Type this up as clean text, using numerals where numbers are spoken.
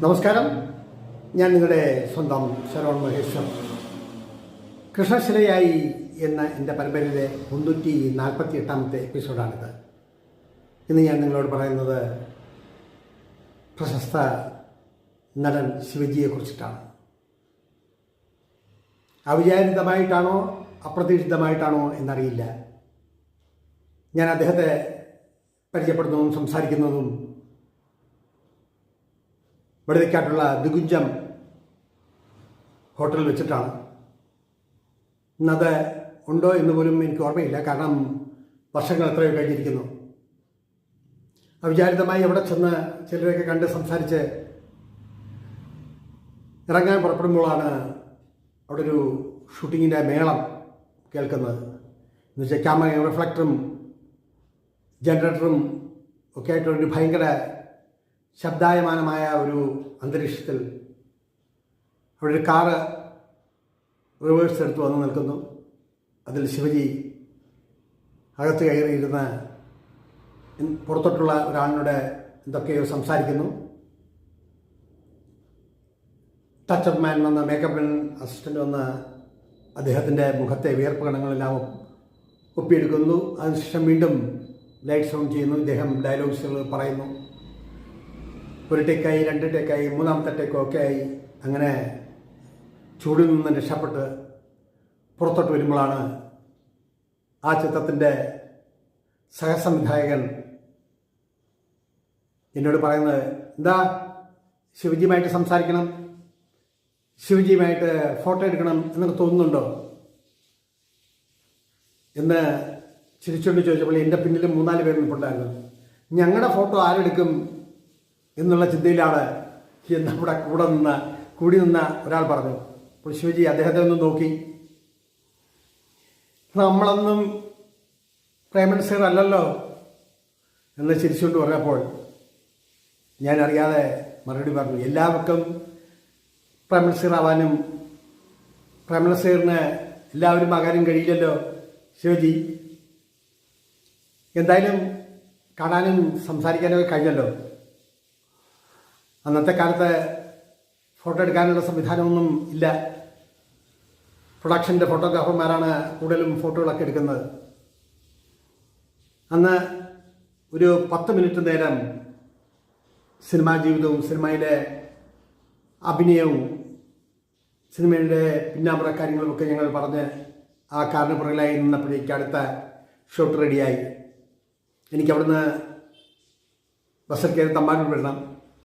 നമസ്കാരം, ഞാൻ നിങ്ങളുടെ സ്വന്തം ശരവൺ മഹേശ്വർ. കൃഷ്ണശിലയായി എന്ന എൻ്റെ പരമ്പരയിലെ 348ാമത്തെ എപ്പിസോഡാണിത്. ഇന്ന് ഞാൻ നിങ്ങളോട് പറയുന്നത് പ്രശസ്ത നടൻ ശിവജിയെക്കുറിച്ചിട്ടാണ്. അവിചാരിതമായിട്ടാണോ അപ്രതീക്ഷിതമായിട്ടാണോ എന്നറിയില്ല, ഞാൻ അദ്ദേഹത്തെ പരിചയപ്പെടുന്നതും സംസാരിക്കുന്നതും വടുതയ്ക്കാട്ടുള്ള ദിഗുഞ്ചം ഹോട്ടലിൽ വെച്ചിട്ടാണ്. ഇന്നത് ഉണ്ടോ എന്ന് പോലും എനിക്ക് ഓർമ്മയില്ല, കാരണം വർഷങ്ങൾ എത്രയോ കഴിഞ്ഞിരിക്കുന്നു. അവിചാരിതമായി അവിടെ ചെന്ന് ചിലരെയൊക്കെ കണ്ട് സംസാരിച്ച് ഇറങ്ങാൻ പുറപ്പെടുമ്പോഴാണ് അവിടെ ഒരു ഷൂട്ടിങ്ങിൻ്റെ മേളം കേൾക്കുന്നത്. എന്നുവെച്ചാൽ ക്യാമറയും റിഫ്ലക്ടറും ജനറേറ്ററും ഒക്കെ ആയിട്ടൊരു ഭയങ്കര ശബ്ദായമാനമായ ഒരു അന്തരീക്ഷത്തിൽ അവിടെ ഒരു കാറ് റിവേഴ്സ് എടുത്ത് വന്ന് നിൽക്കുന്നു. അതിൽ ശിവജി അകത്ത് കയറിയിരുന്ന് പുറത്തോട്ടുള്ള ഒരാളിനോട് എന്തൊക്കെയോ സംസാരിക്കുന്നു. ടച്ചപ്പ് മാൻ വന്ന് മേക്കപ്പ് അസിസ്റ്റൻ്റ് വന്ന് അദ്ദേഹത്തിൻ്റെ മുഖത്തെ വിയർപ്പ് കണങ്ങളെല്ലാം ഒപ്പിയെടുക്കുന്നു. അതിനുശേഷം വീണ്ടും ലൈറ്റ്സ് ഓൺ ചെയ്യുന്നു. ഇദ്ദേഹം ഡയലോഗ്സുകൾ പറയുന്നു. ഒരു ടേക്കായി, 2 ടേക്കായി, 3ാമത്തെ ടേക്കൊക്കെ ആയി. അങ്ങനെ ചൂടിൽ നിന്ന് രക്ഷപ്പെട്ട് പുറത്തോട്ട് വരുമ്പോഴാണ് ആ ചിത്രത്തിൻ്റെ സഹസംവിധായകൻ എന്നോട് പറയുന്നത്, എന്താ ശിവജിയുമായിട്ട് സംസാരിക്കണം, ശിവജിയുമായിട്ട് ഫോട്ടോ എടുക്കണം എന്നൊക്കെ തോന്നുന്നുണ്ടോ എന്ന് ചിരിച്ചുകൊണ്ട് ചോദിച്ചപ്പോൾ എൻ്റെ പിന്നിലും 3-4 പേർ നിൽപ്പുണ്ടായിരുന്നു. ഞങ്ങളുടെ ഫോട്ടോ ആരെടുക്കും എന്നുള്ള ചിന്തയിലാണ് നമ്മുടെ കൂടി നിന്ന ഒരാൾ പറഞ്ഞു. അപ്പോൾ ശിവജി അദ്ദേഹത്തെ ഒന്ന് നോക്കി, നമ്മളൊന്നും പ്രേമൻസീർ അല്ലല്ലോ എന്ന് ചിരിച്ചുകൊണ്ട് പറഞ്ഞപ്പോൾ ഞാൻ അറിയാതെ മറുപടി പറഞ്ഞു, എല്ലാവർക്കും പ്രേമൻസീർ ആവാനും പ്രേമൻസീറിന് എല്ലാവരും ആകാനും കഴിയില്ലല്ലോ ശിവജി. എന്തായാലും കാണാനും സംസാരിക്കാനൊക്കെ കഴിഞ്ഞല്ലോ. അന്നത്തെ കാലത്ത് ഫോട്ടോ എടുക്കാനുള്ള സംവിധാനമൊന്നും ഇല്ല. പ്രൊഡക്ഷൻ്റെ ഫോട്ടോഗ്രാഫർമാരാണ് കൂടുതലും ഫോട്ടോകളൊക്കെ എടുക്കുന്നത്. അന്ന് ഒരു 10 മിനിറ്റ് നേരം സിനിമാ ജീവിതവും സിനിമയിലെ അഭിനയവും സിനിമയുടെ പിന്നാമ്പുറ കാര്യങ്ങളുമൊക്കെ ഞങ്ങൾ പറഞ്ഞ് ആ കാറിന് പുറകിലായി നിന്നപ്പോഴേക്ക് അടുത്ത ഷോട്ട് റെഡിയായി. എനിക്കവിടുന്ന് ബസ്സിൽ കയറി തമ്പാനൂർ വിടണം.